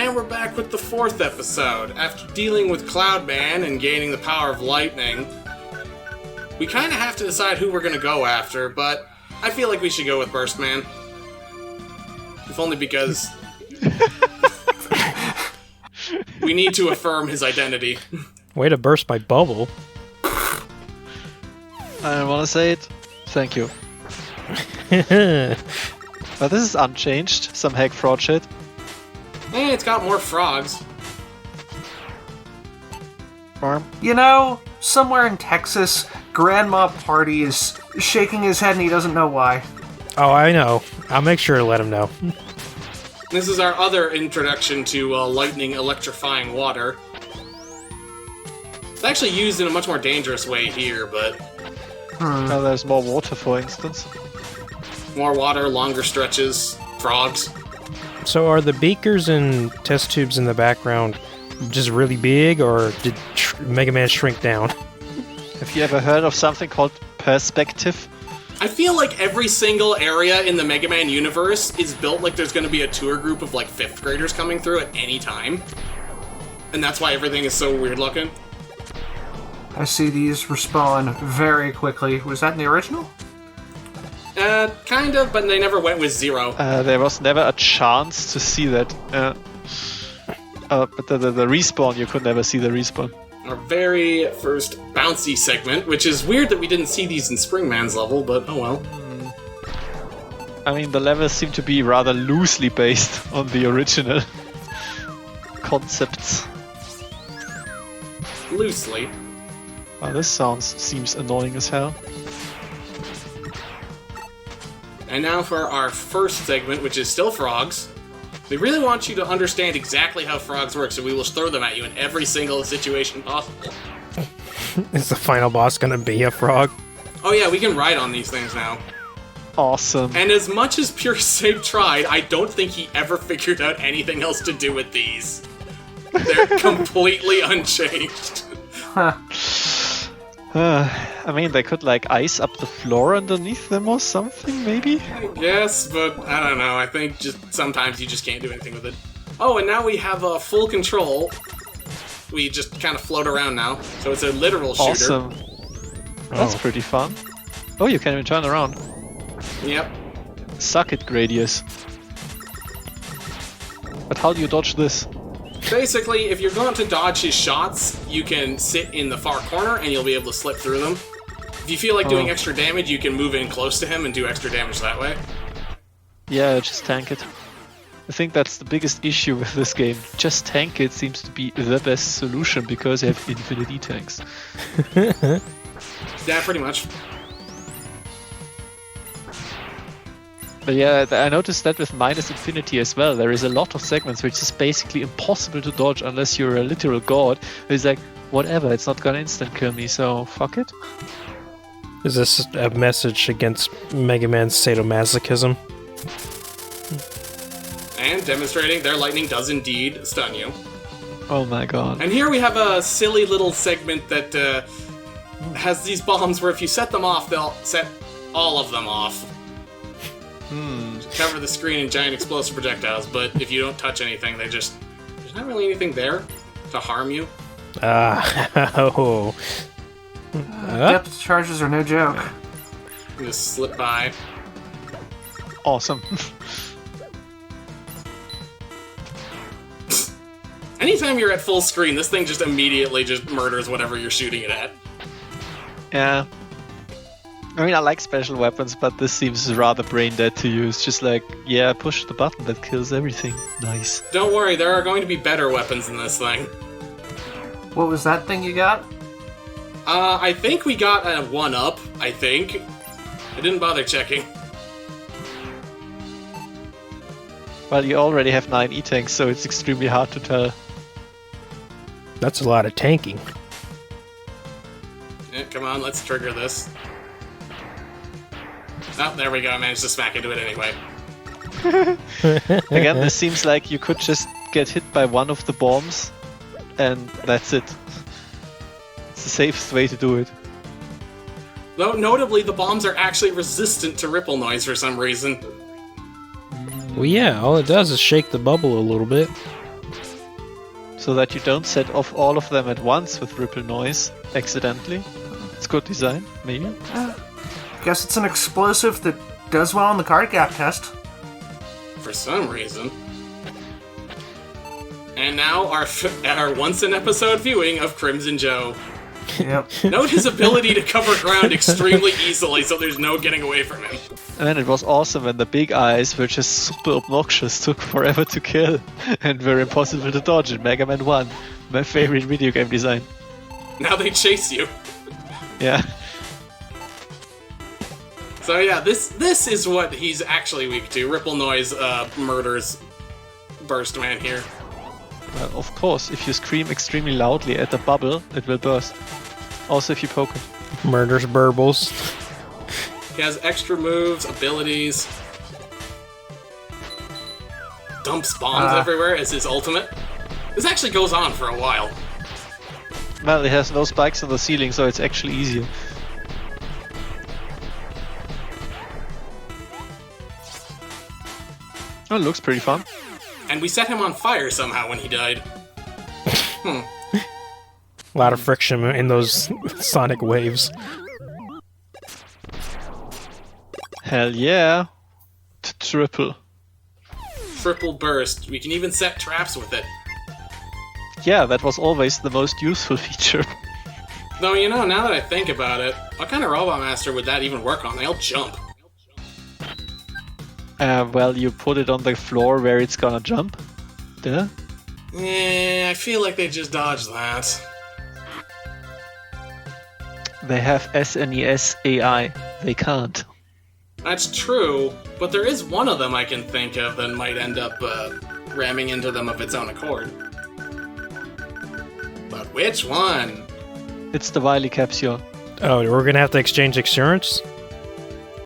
And we're back with the 4th episode. After dealing with Cloudman and gaining the power of lightning, we kind of have to decide who we're going to go after, but I feel like we should go with Burstman. If only because we need to affirm his identity. Way to burst my bubble. I don't want to say it. Thank you. But this is unchanged. Some hack fraud shit. And it's got more frogs. You know, somewhere in Texas, Grandma Party is shaking his head and he doesn't know why. Oh, I know. I'll make sure to let him know. This is our other introduction to lightning electrifying water. It's actually used in a much more dangerous way here, but... Now there's more water, for instance. More water, longer stretches, frogs. So are the beakers and test tubes in the background just really big, or did Megaman shrink down? Have you ever heard of something called perspective? I feel like every single area in the Mega Man universe is built like there's going to be a tour group of like 5th graders coming through at any time. And that's why everything is so weird looking. I see these respawn very quickly. Was that in the original? Kind of, but they never went with 0. There was never a chance to see that. But the respawn, you could never see the respawn. Our very first bouncy segment, which is weird that we didn't see these in Springman's level, but oh well. I mean, the levels seem to be rather loosely based on the original concepts. Loosely. Wow, this seems annoying as hell. And now for our first segment, which is still frogs. We really want you to understand exactly how frogs work, so we will throw them at you in every single situation possible. Is the final boss gonna be a frog? Oh yeah, we can ride on these things now. Awesome. And as much as Puresabe tried, I don't think he ever figured out anything else to do with these. They're completely unchanged. I mean, they could, like, ice up the floor underneath them or something, maybe? I guess, but I don't know. I think just sometimes you just can't do anything with it. Oh, and now we have full control. We just kind of float around now, so it's a literal shooter. Awesome. That's pretty fun. Oh, you can even turn around. Yep. Suck it, Gradius. But how do you dodge this? Basically, if you're going to dodge his shots, you can sit in the far corner and you'll be able to slip through them. If you feel like doing extra damage, you can move in close to him and do extra damage that way. Yeah, just tank it. I think that's the biggest issue with this game. Just tank it seems to be the best solution because you have infinite E-tanks. Yeah, pretty much. But yeah, I noticed that with minus infinity as well. There is a lot of segments which is basically impossible to dodge unless you're a literal god. It's like, whatever, it's not gonna instant kill me, so fuck it. Is this a message against Mega Man's sadomasochism? And demonstrating their lightning does indeed stun you. Oh my god. And here we have a silly little segment that has these bombs where if you set them off, they'll set all of them off. Cover the screen in giant explosive projectiles, but if you don't touch anything, there's not really anything there to harm you. Oh. Depth charges are no joke. You just slip by. Awesome. Anytime you're at full screen, this thing just immediately just murders whatever you're shooting it at. Yeah. I mean, I like special weapons, but this seems rather brain dead to use. Just like, yeah, push the button that kills everything. Nice. Don't worry, there are going to be better weapons in this thing. What was that thing you got? I think we got a 1-up, I think. I didn't bother checking. Well, you already have 9 E-tanks, so it's extremely hard to tell. That's a lot of tanking. Yeah, come on, let's trigger this. Oh, there we go, I managed to smack into it anyway. Again, this seems like you could just get hit by one of the bombs, and that's it. It's the safest way to do it. Though, notably, the bombs are actually resistant to ripple noise for some reason. Well, yeah, all it does is shake the bubble a little bit. so that you don't set off all of them at once with ripple noise accidentally. It's good design, maybe. Guess it's an explosive that does well on the card gap test. For some reason. And now our once-an-episode viewing of Crimson Joe. Yep. Note his ability to cover ground extremely easily, so there's no getting away from him. And then it was awesome when the big eyes were just super obnoxious, took forever to kill, and were impossible to dodge in Mega Man 1. My favorite video game design. Now they chase you. Yeah. So yeah, this is what he's actually weak to. Ripple noise murders Burst Man here. Well, of course, if you scream extremely loudly at the bubble, it will burst. Also if you poke it. Murders burbles. He has extra moves, abilities. Dumps bombs everywhere as his ultimate. This actually goes on for a while. Well, it has no spikes on the ceiling, so it's actually easier. Oh, it looks pretty fun. And we set him on fire somehow when he died. A lot of friction in those sonic waves. Hell yeah. Triple. Triple burst. We can even set traps with it. Yeah, that was always the most useful feature. Though, you know, now that I think about it, what kind of Robot Master would that even work on? They'll jump. Well, you put it on the floor where it's gonna jump. Duh. I feel like they just dodged that. They have SNES AI. They can't. That's true, but there is one of them I can think of that might end up ramming into them of its own accord. But which one? It's the Wily capsule. Oh, we're gonna have to exchange insurance?